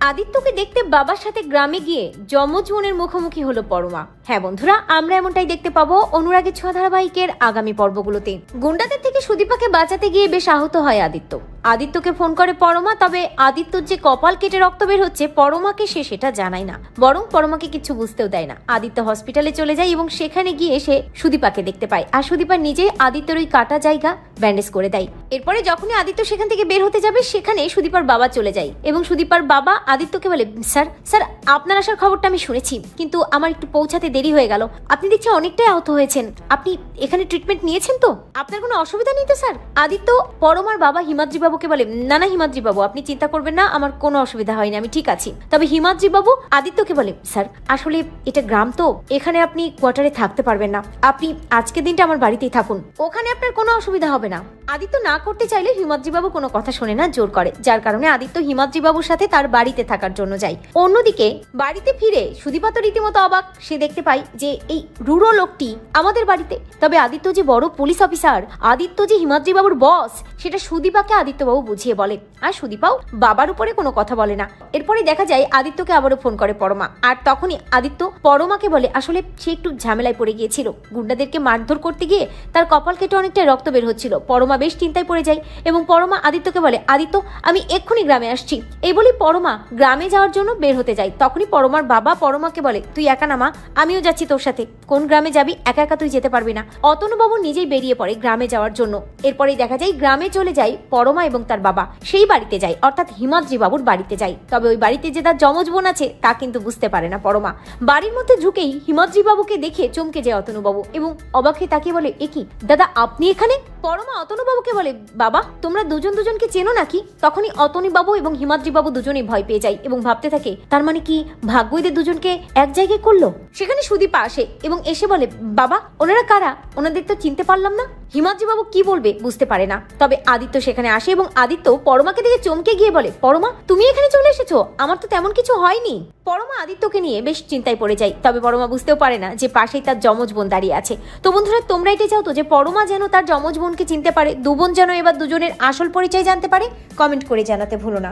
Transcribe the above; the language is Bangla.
আদিত্যকে দেখতে বাবার সাথে গ্রামে গিয়ে যমজ বোনের মুখোমুখি হলো পরমা। হ্যাঁ বন্ধুরা, আমরা এমনটাই দেখতে পাবো অনুরাগের ছোঁয়া ধারাবাহিকের আগামী পর্বগুলোতে। গুন্ডাদের থেকে সুদীপাকে বাঁচাতে গিয়ে বেশ আহত হয় আদিত্য। আদিত্যকে ফোন করে পরমা, তবে আদিত্যর যে কপাল কেটে রক্ত বের হচ্ছে পরমাকে সে সেটা জানায় না, বরং পরমাকে কিছু বুঝতেও দেয় না। আদিত্য হসপিটালে চলে যায় এবং সেখানে গিয়ে সে সুদীপাকে দেখতে পায়, আর সুদীপা নিজেই আদিত্যর ওই কাটা জায়গা ব্যান্ডেজ করে দেয়। এরপরে যখনই আদিত্য সেখান থেকে বের হতে যাবে সেখানে সুদীপার বাবা চলে যায় এবং সুদীপার বাবা আদিত্যকে বলে, স্যার স্যার আপনার আসার খবরটা আমি শুনেছি, কিন্তু আমার একটু পৌঁছাতে দেরি হয়ে গেল। আপনি দেখছি অনেকটাই আহত হয়েছেন, আপনি এখানে ট্রিটমেন্ট নিয়েছেন তো? আপনার কোনো অসুবিধা নেই তো স্যার? আদিত্য পরমার বাবা হিমাদ্রি বাবুকে বলে, না না হিমাদ্রি বাবু, আপনি চিন্তা করবেন না, আমার কোনো অসুবিধা হয়নি, আমি ঠিক আছি। তবে হিমাদ্রি বাবু আদিত্যকে বলে, স্যার আসলে এটা গ্রাম তো, এখানে আপনি কোয়ার্টারে থাকতে পারবেন না, আপনি আজকের দিনটা আমার বাড়িতেই থাকুন, ওখানে আপনার কোনো অসুবিধা হবে না। আদিত্য না করতে চাইলে হিমাদ্রি বাবু কোনো কথা শোনে না, জোর করে, যার কারণে আদিত্য হিমাদ্রি বাবুর সাথে তার বাড়িতে থাকার জন্য যায়। অন্যদিকে বাড়িতে ফিরে সুদীপা তো রীতিমতো অবাক। সে দেখতে পায় যে এই রুড়ো লোকটি আমাদের বাড়িতে, তবে আদিত্য যে বড় পুলিশ অফিসার, আদিত্য যে হিমাদ্রি বাবুর বস, সেটা সুদীপাকে আদিত্য বাবু বুঝিয়ে বলে, আর সুদীপাও বাবার উপরে কোনো কথা বলে না। এরপরে দেখা যায় আদিত্যকে আবারও ফোন করে পরমা, আর তখনই আদিত্য পরমাকে বলে আসলে সে একটু ঝামেলায় পড়ে গিয়েছিল, গুন্ডাদেরকে মারধর করতে গিয়ে তার কপাল কেটে অনেকটা রক্ত বের হচ্ছিল। পরমা বেশ চিন্তায় পড়ে যায় এবং পরমা আদিত্যকে বলে, আদিত্য আমি এক্ষুনি গ্রামে আসছি। এই বলি পরমা গ্রামে যাওয়ার জন্য বের হতে যায়। তখনই পরমার বাবা পরমাকে বলে, তুই একা না মা, আমিও যাচ্ছি তোর সাথে। কোন গ্রামে যাবি? একা একা তুই যেতে পারবি না। অতনুবাবু নিজেই বেরিয়ে পড়ে গ্রামে যাওয়ার জন্য। এরপরেই দেখা যায় গ্রামে চলে যায় পরমা এবং তার বাবা সেই বাড়িতে যায়, অর্থাৎ হিমাদ্রি বাবুর বাড়িতে যায়। তবে ওই বাড়িতে যে তার যমজ বোন আছে তা কিন্তু বুঝতে পারে না পরমা। বাড়ির মধ্যে ঢুকেই হিমাদ্রি বাবুকে দেখে চমকে যায় অতনুবাবু এবং অবাক হয়ে তাকিয়ে বলে, এ কি দাদা আপনি এখানে? পরমা অতনুবাবুকে বলে, বাবা তোমরা দুজনকে চেনো নাকি? তখনই অতনুবাবু এবং হিমাদ্রি বাবু দুজনেই ভয় পেয়ে যায় এবং ভাবতে থাকে, তার মানে কি ভাগ্য এদের দুজনকে এক জায়গায় করলো? সেখানে সুদীপা আসে এবং এসে বলে, বাবা ওনারা কারা? ওনাদের তো চিনতে পারলাম না। হিমাদ্রি বাবু কি বলবে বুঝতে পারে না। তবে আদিত্য সেখানে আসে এবং আদিত্য পরমাকে দেখে চমকে গিয়ে বলে, পরমা তুমি এখানে চলে এসেছো? আমার তো তেমন কিছু হয়নি। পরমা আদিত্যকে নিয়ে বেশ চিন্তায় পড়ে যায়। তবে পরমা বুঝতেও পারে না যে পাশেই তার যমজ বোন দাঁড়িয়ে আছে। তো বন্ধুরা তোমরা এটা চাও তো যে পরমা যেন তার যমজ বোনকে চিনতে পারে, দু বোন যেন এবার দুজনের আসল পরিচয় জানতে পারে? কমেন্ট করে জানাতে ভুলো না।